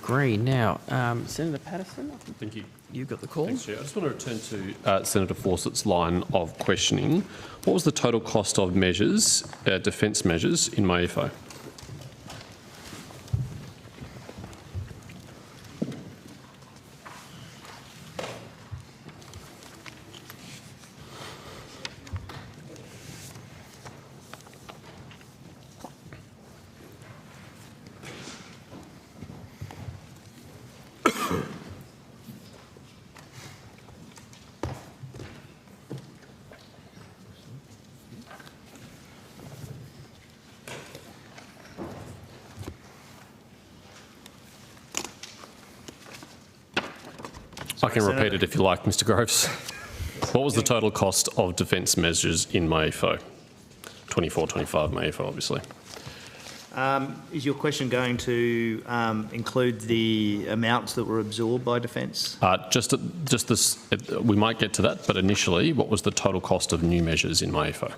agree. Now, Senator Patterson, Thank you. you've got the call. Thanks, Chair. I just want to return to Senator Fawcett's line of questioning. What was the total cost of measures, defence measures, in MyEFO? I can repeat it if you like, Mr Groves. What was the total cost of defence measures in MyEFO? 24-25 MyEFO, obviously. Is your question going to include the amounts that were absorbed by defence? Just this, we might get to that, but initially, what was the total cost of new measures in MyEFO?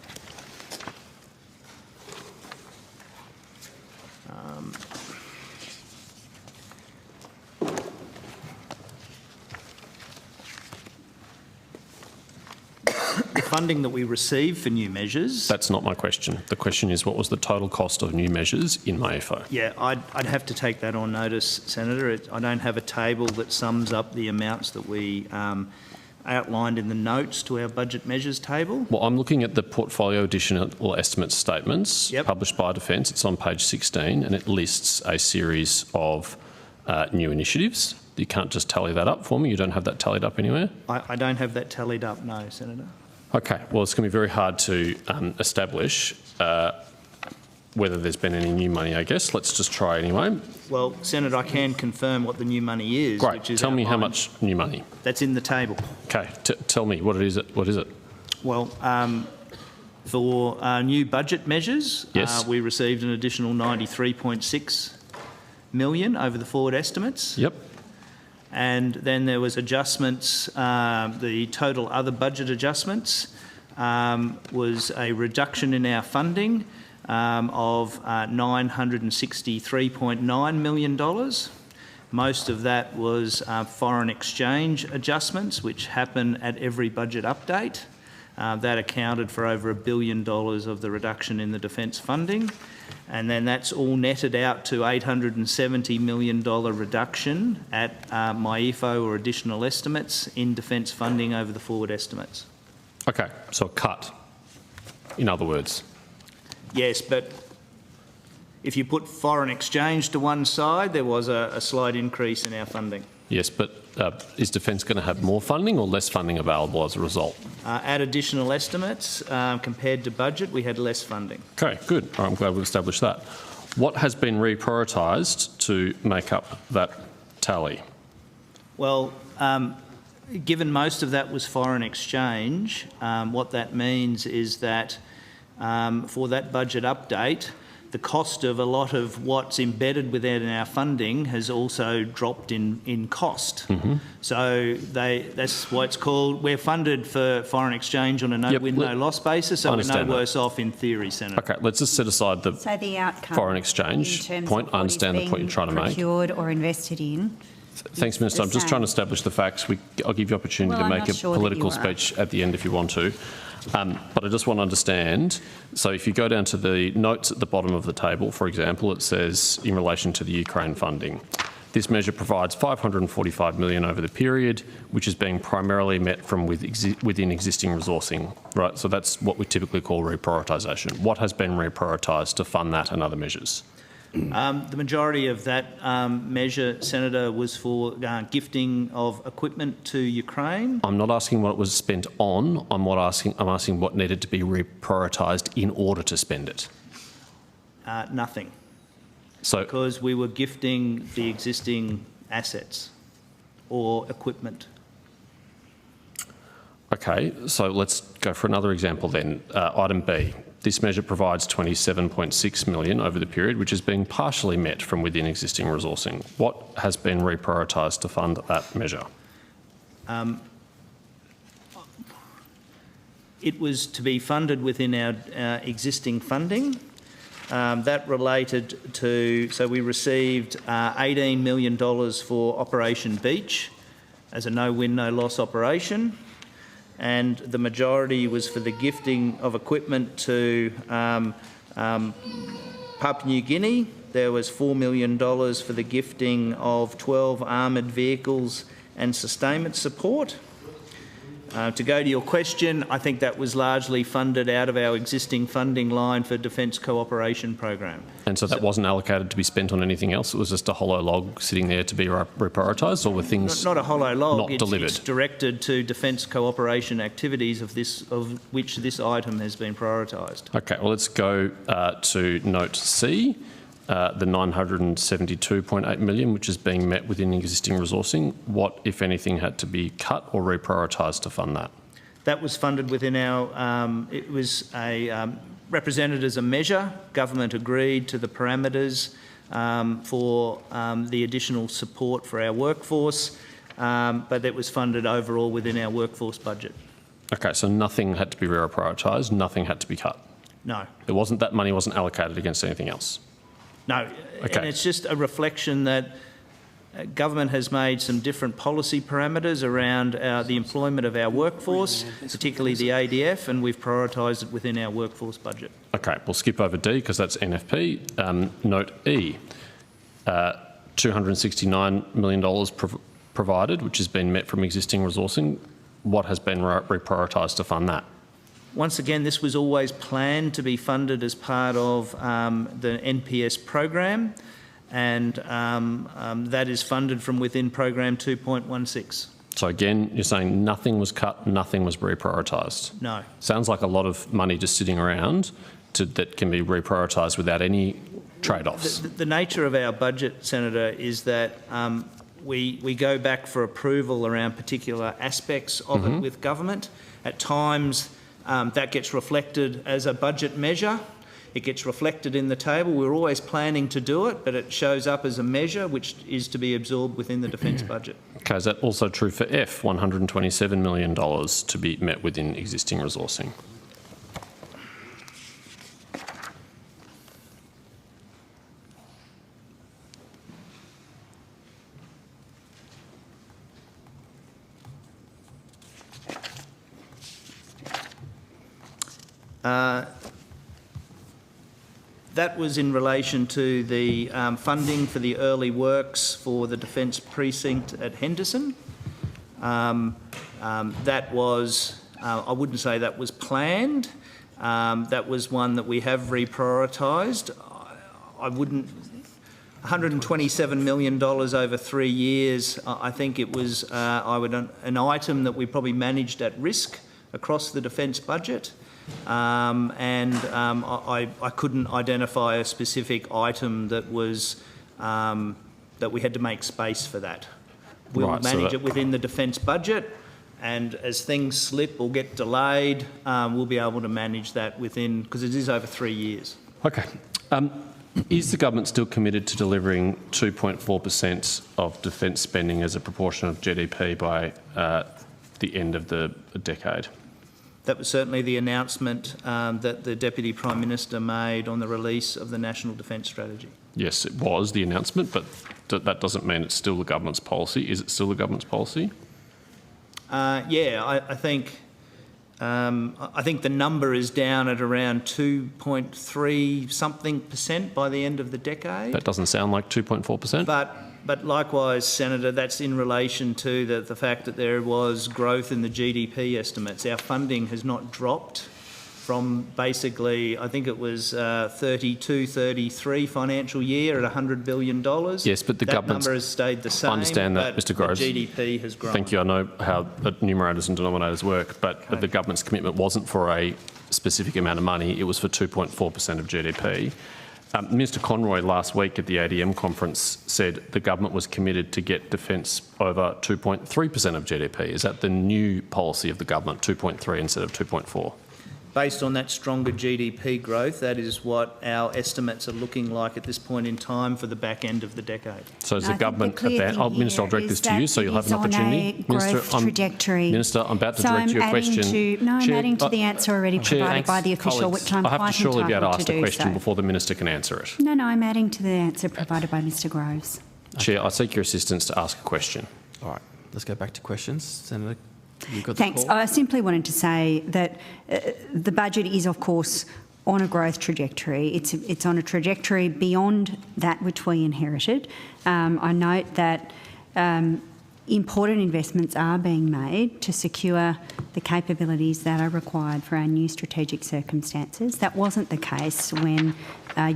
Funding that we received for new measures. That's not my question. The question is, what was the total cost of new measures in MyEFO? Yeah, I'd have to take that on notice, Senator. I don't have a table that sums up the amounts that we outlined in the notes to our budget measures table. Well, I'm looking at the portfolio additional estimates statements published by Defence. It's on page 16 and it lists a series of new initiatives. You can't just tally that up for me. You don't have that tallied up anywhere? I don't have that tallied up, no, Senator. Okay, well, it's going to be very hard to establish whether there's been any new money, I guess. Let's just try anyway. Well, Senator, I can confirm what the new money is. Great. Which is tell me how outlined. much new money. That's in the table. Okay, tell me, what is it? What is it? Well, for new budget measures, yes. We received an additional $93.6 million over the forward estimates. Yep. And then there was adjustments, the total other budget adjustments was a reduction in our funding of $963.9 million. Most of that was foreign exchange adjustments, which happen at every budget update. That accounted for over $1 billion of the reduction in the defence funding. And then that's all netted out to $870 million reduction at MyEFO or additional estimates in defence funding over the forward estimates. Okay, so a cut, in other words. Yes, but if you put foreign exchange to one side, there was a slight increase in our funding. Yes, but is Defence going to have more funding or less funding available as a result? At additional estimates, compared to budget, we had less funding. Okay, good. All right, I'm glad we've established that. What has been reprioritised to make up that tally? Well, given most of that was foreign exchange, what that means is that for that budget update, the cost of a lot of what's embedded within our funding has also dropped in cost. Mm-hmm. So that's why it's called, we're funded for foreign exchange on a no-win, no-loss basis, so we're no worse off in theory, Senator. Okay, let's just set aside the foreign exchange point. I understand the point you're trying to make. Procured or invested in. Thanks, Minister. I'm just trying to establish the facts. I'll give you opportunity to make a political speech at the end if you want to. But I just want to understand, so if you go down to the notes at the bottom of the table, for example, it says in relation to the Ukraine funding, this measure provides $545 million over the period, which is being primarily met from within existing resourcing, right? So that's what we typically call reprioritisation. What has been reprioritised to fund that and other measures? The majority of that measure, Senator, was for gifting of equipment to Ukraine. I'm not asking what it was spent on. I'm asking what needed to be reprioritised in order to spend it. Nothing. So, because we were gifting the existing assets or equipment. Okay, so let's go for another example then. Item B. This measure provides $27.6 million over the period, which is being partially met from within existing resourcing. What has been reprioritised to fund that measure? It was to be funded within our existing funding. that related to, so we received $18 million for Operation Beach as a no-win, no-loss operation, and the majority was for the gifting of equipment to Papua New Guinea. There was $4 million for the gifting of 12 armoured vehicles and sustainment support. To go to your question, I think that was largely funded out of our existing funding line for Defence Cooperation Program. And so that wasn't allocated to be spent on anything else? It was just a hollow log sitting there to be reprioritised, or were things not a hollow log, not delivered? It's directed to defence cooperation activities of which this item has been prioritised. Okay, well, let's go to note C. The 972.8 million, which is being met within existing resourcing. What, if anything, had to be cut or reprioritised to fund that? That was funded within our, it was represented as a measure. Government agreed to the parameters for the additional support for our workforce, but it was funded overall within our workforce budget. Okay, so nothing had to be reprioritised, nothing had to be cut? No. It wasn't, that money wasn't allocated against anything else? No, okay. And it's just a reflection that government has made some different policy parameters around the employment of our workforce, particularly the ADF, and we've prioritised it within our workforce budget. Okay, we'll skip over D because that's NFP. Note E, $269 million provided, which has been met from existing resourcing. What has been reprioritised to fund that? Once again, this was always planned to be funded as part of the NPS program, and that is funded from within program 2.16. So again, you're saying nothing was cut, nothing was reprioritised? No. Sounds like a lot of money just sitting around that can be reprioritised without any trade-offs. The nature of our budget, Senator, is that we go back for approval around particular aspects of it with government. At times, that gets reflected as a budget measure. It gets reflected in the table. We're always planning to do it, but it shows up as a measure which is to be absorbed within the defence budget. Okay, is that also true for F, $127 million to be met within existing resourcing? That was in relation to the funding for the early works for the Defence Precinct at Henderson. That was, I wouldn't say that was planned. That was one that we have reprioritised. I wouldn't, $127 million over 3 years, I think it was an item that we probably managed at risk across the defence budget. I couldn't identify a specific item that was that we had to make space for that. We'll manage it within the defence budget, and as things slip or get delayed, we'll be able to manage that within, because it is over 3 years. Okay. Is the government still committed to delivering 2.4% of defence spending as a proportion of GDP by the end of the decade? That was certainly the announcement that the Deputy Prime Minister made on the release of the National Defence Strategy. Yes, it was the announcement, but that doesn't mean it's still the government's policy. Is it still the government's policy? Yeah, I think the number is down at around 2.3 something % by the end of the decade. That doesn't sound like 2.4%. But likewise, Senator, that's in relation to the fact that there was growth in the GDP estimates. Our funding has not dropped from basically, I think it was 32, 33 financial year at $100 billion. Yes, but the government number has stayed the same. I understand that, Mr. Groves. The GDP has grown. Thank you. I know how the numerators and denominators work, but the government's commitment wasn't for a specific amount of money. It was for 2.4% of GDP. Minister Conroy last week at the ADM conference said the government was committed to get defence over 2.3% of GDP. Is that the new policy of the government, 2.3 instead of 2.4? based on that stronger GDP growth, that is what our estimates are looking like at this point in time for the back end of the decade. So is the government... Minister, I'll direct this to you, so you'll have an opportunity. Minister, I'm about to direct you a question. I'm adding to the answer already provided by the official, which I'm quite entitled to do. I have to surely be able to ask the question so. before the Minister can answer it. No, I'm adding to the answer provided by Mr Groves. Chair, I seek your assistance to ask a question. All right, let's go back to questions. Senator, you've got Thanks. the call. I simply wanted to say that the budget is, of course, on a growth trajectory. It's on a trajectory beyond that which we inherited. I note that important investments are being made to secure the capabilities that are required for our new strategic circumstances. That wasn't the case when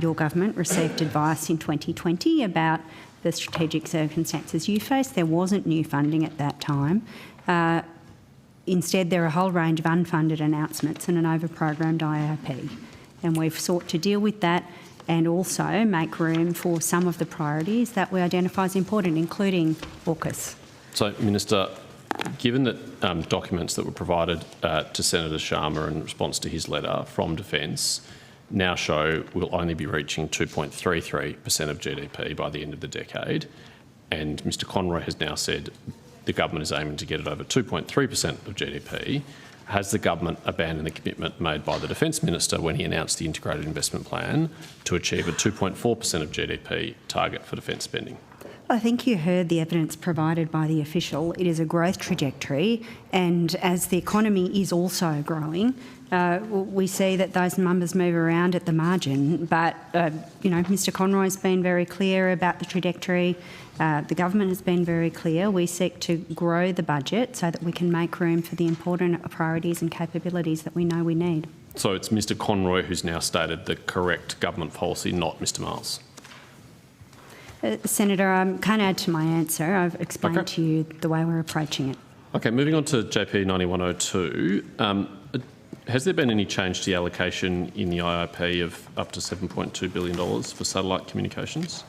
your government received advice in 2020 about the strategic circumstances you faced. There wasn't new funding at that time. Instead, there are a whole range of unfunded announcements and an over-programmed IOP. And we've sought to deal with that and also make room for some of the priorities that we identify as important, including AUKUS. So, Minister, given that documents that were provided to Senator Sharma in response to his letter from Defence now show we'll only be reaching 2.33% of GDP by the end of the decade, and Mr Conroy has now said the government is aiming to get it over 2.3% of GDP, has the government abandoned the commitment made by the Defence Minister when he announced the Integrated Investment Plan to achieve a 2.4% of GDP target for defence spending? I think you heard the evidence provided by the official. It is a growth trajectory, and as the economy is also growing, we see that those numbers move around at the margin. But, Mr Conroy's been very clear about the trajectory. The government has been very clear. We seek to grow the budget so that we can make room for the important priorities and capabilities that we know we need. So it's Mr Conroy who's now stated the correct government policy, not Mr Miles? Senator, I can't add to my answer. I've explained to you the way we're approaching it. Okay, moving on to JP 9102. Has there been any change to the allocation in the IOP of up to $7.2 billion for satellite communications?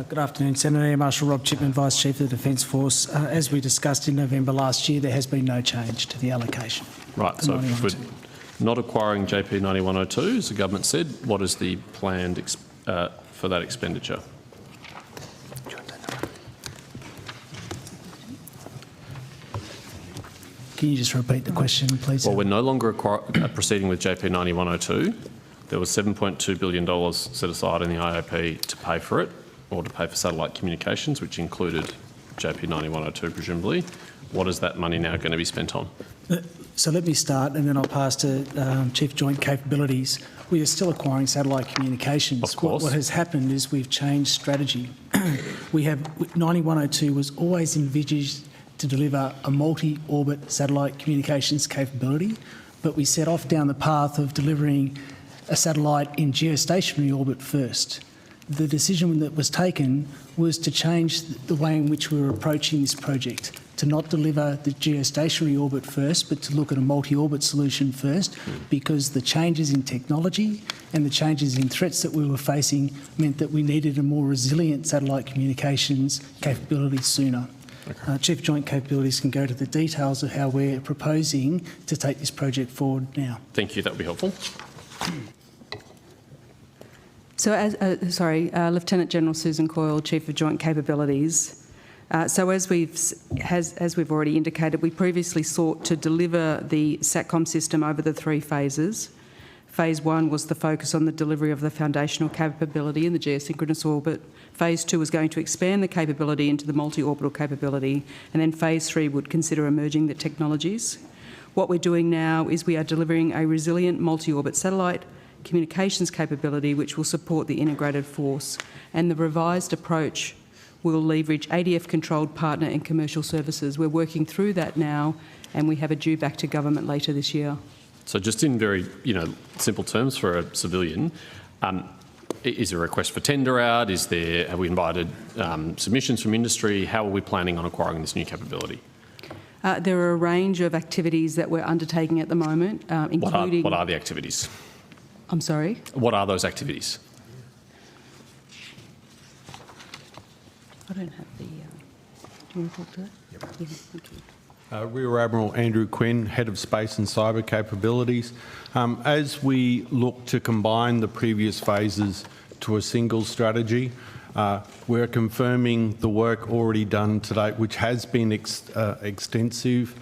Good afternoon, Senator. Air Marshal Rob Chipman, Vice Chief of the Defence Force. As we discussed in November last year, there has been no change to the allocation. Right, so if we're not acquiring JP 9102, as the government said, what is the planned for that expenditure? Can you just repeat the question, please? Well, we're no longer proceeding with JP 9102. There was $7.2 billion set aside in the IOP to pay for it, or to pay for satellite communications, which included JP 9102 presumably. What is that money now going to be spent on? So let me start and then I'll pass to Chief Joint Capabilities. We are still acquiring satellite communications. Of course. What has happened is we've changed strategy. 9102 was always envisaged to deliver a multi-orbit satellite communications capability, but we set off down the path of delivering a satellite in geostationary orbit first. The decision that was taken was to change the way in which we were approaching this project, to not deliver the geostationary orbit first, but to look at a multi-orbit solution first, because the changes in technology and the changes in threats that we were facing meant that we needed a more resilient satellite communications capability sooner. Okay. Chief Joint Capabilities can go to the details of how we're proposing to take this project forward now. Thank you, that would be helpful. So, Lieutenant General Susan Coyle, Chief of Joint Capabilities. So as we've already indicated, we previously sought to deliver the SATCOM system over the 3 phases. Phase 1 was the focus on the delivery of the foundational capability in the geosynchronous orbit. Phase 2 was going to expand the capability into the multi-orbital capability, and then Phase 3 would consider emerging the technologies. What we're doing now is we are delivering a resilient multi-orbit satellite communications capability which will support the integrated force, and the revised approach will leverage ADF-controlled partner and commercial services. We're working through that now, and we have a due back to government later this year. So just in very simple terms for a civilian, is there a request for tender out? Have we invited submissions from industry? How are we planning on acquiring this new capability? There are a range of activities that we're undertaking at the moment, including... What are the activities? I'm sorry? What are those activities? I don't have the... do you want to talk to that? Yep. Yeah, thank you. Rear Admiral Andrew Quinn, Head of Space and Cyber Capabilities. As we look to combine the previous phases to a single strategy, we're confirming the work already done to date, which has been extensive,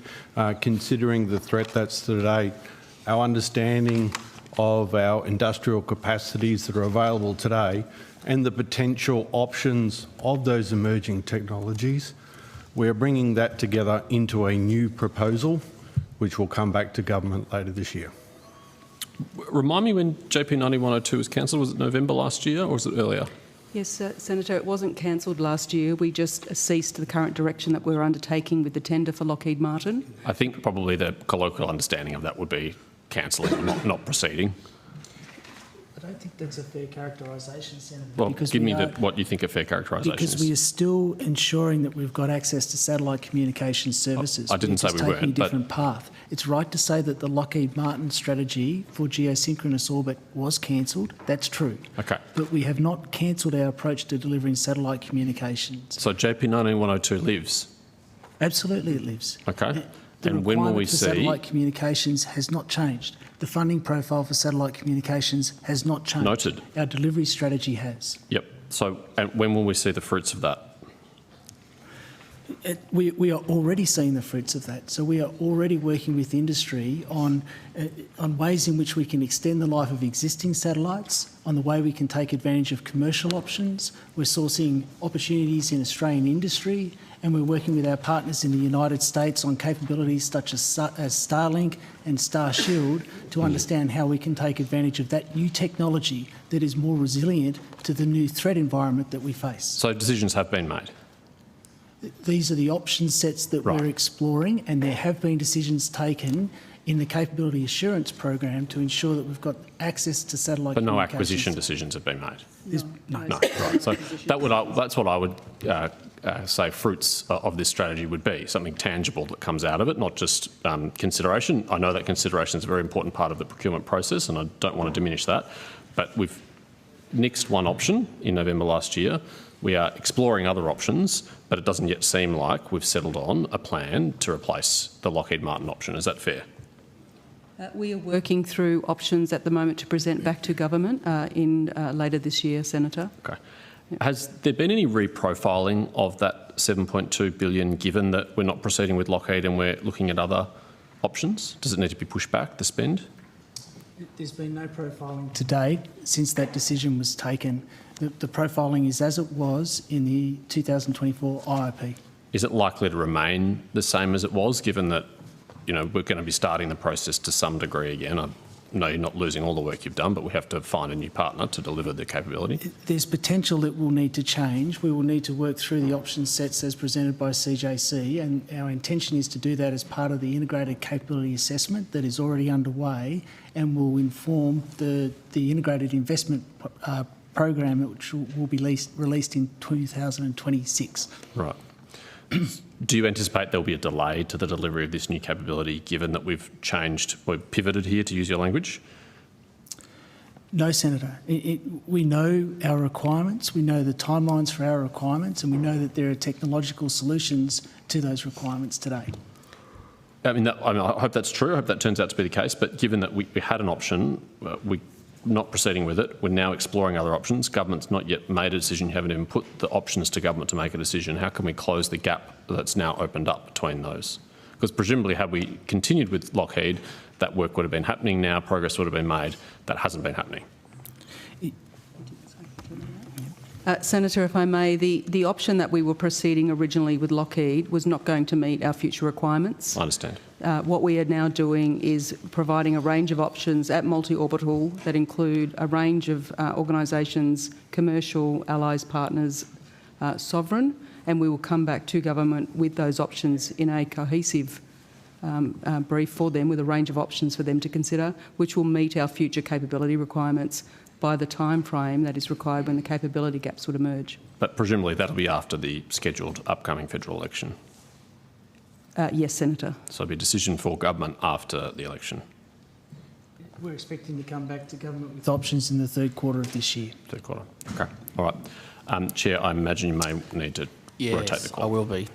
considering the threat that's to date. Our understanding of our industrial capacities that are available today and the potential options of those emerging technologies, we're bringing that together into a new proposal, which will come back to government later this year. Remind me when JP 9102 was cancelled. Was it November last year or was it earlier? Yes, Senator, it wasn't cancelled last year. We just ceased the current direction that we're undertaking with the tender for Lockheed Martin. I think probably the colloquial understanding of that would be cancelling, not proceeding. I don't think that's a fair characterisation, Senator. Well, give me what you think a fair characterisation is. Because we are still ensuring that we've got access to satellite communication services. I didn't say we weren't. Taking a different path. It's right to say that the Lockheed Martin strategy for geosynchronous orbit was cancelled. That's true. Okay. But we have not cancelled our approach to delivering satellite communications. So JP 9102 lives? Absolutely, it lives. Okay. The and when will we see... satellite communications has not changed. The funding profile for satellite communications has not changed. Noted. Our delivery strategy has. Yep. So when will we see the fruits of that? We are already seeing the fruits of that. So we are already working with industry on ways in which we can extend the life of existing satellites, on the way we can take advantage of commercial options. We're sourcing opportunities in Australian industry, and we're working with our partners in the United States on capabilities such as Starlink and Starshield to understand how we can take advantage of that new technology that is more resilient to the new threat environment that we face. So decisions have been made? These are the option sets that we're exploring, and there have been decisions taken in the capability assurance program to ensure that we've got access to satellite But no communications. acquisition decisions have been made? No. Right. So that's what I would say fruits of this strategy would be, something tangible that comes out of it, not just consideration. I know that consideration is a very important part of the procurement process, and I don't want to diminish that. But we've nixed one option in November last year. We are exploring other options, but it doesn't yet seem like we've settled on a plan to replace the Lockheed Martin option. Is that fair? We are working through options at the moment to present back to government later this year, Senator. Okay. Has there been any reprofiling of that $7.2 billion, given that we're not proceeding with Lockheed and we're looking at other options? Does it need to be pushed back, the spend? There's been no profiling to date since that decision was taken. The profiling is as it was in the 2024 IOP. Is it likely to remain the same as it was, given that we're going to be starting the process to some degree again? I know you're not losing all the work you've done, but we have to find a new partner to deliver the capability. There's potential that will need to change. We will need to work through the option sets as presented by CJC, and our intention is to do that as part of the integrated capability assessment that is already underway and will inform the integrated investment program, which will be released in 2026. Right. Do you anticipate there'll be a delay to the delivery of this new capability, given that we've pivoted here, to use your language? No, Senator. We know our requirements, we know the timelines for our requirements, and we know that there are technological solutions to those requirements today. I hope that's true. I hope that turns out to be the case. But given that we had an option, we're not proceeding with it. We're now exploring other options. Government's not yet made a decision. You haven't even put the options to government to make a decision. How can we close the gap that's now opened up between those? Because presumably, had we continued with Lockheed, that work would have been happening now, progress would have been made. That hasn't been happening. Senator, if I may, the option that we were proceeding originally with Lockheed was not going to meet our future requirements. I understand. What we are now doing is providing a range of options at multi-orbital that include a range of organisations, commercial, allies, partners, sovereign, and we will come back to government with those options in a cohesive brief for them, with a range of options for them to consider, which will meet our future capability requirements by the time frame that is required when the capability gaps would emerge. But presumably that'll be after the scheduled upcoming federal election? Yes, Senator. So it'll be a decision for government after the election? We're expecting to come back to government with options in the third quarter of this year. Third quarter. Okay. All right. Chair, I imagine you may need to rotate the call. I will be.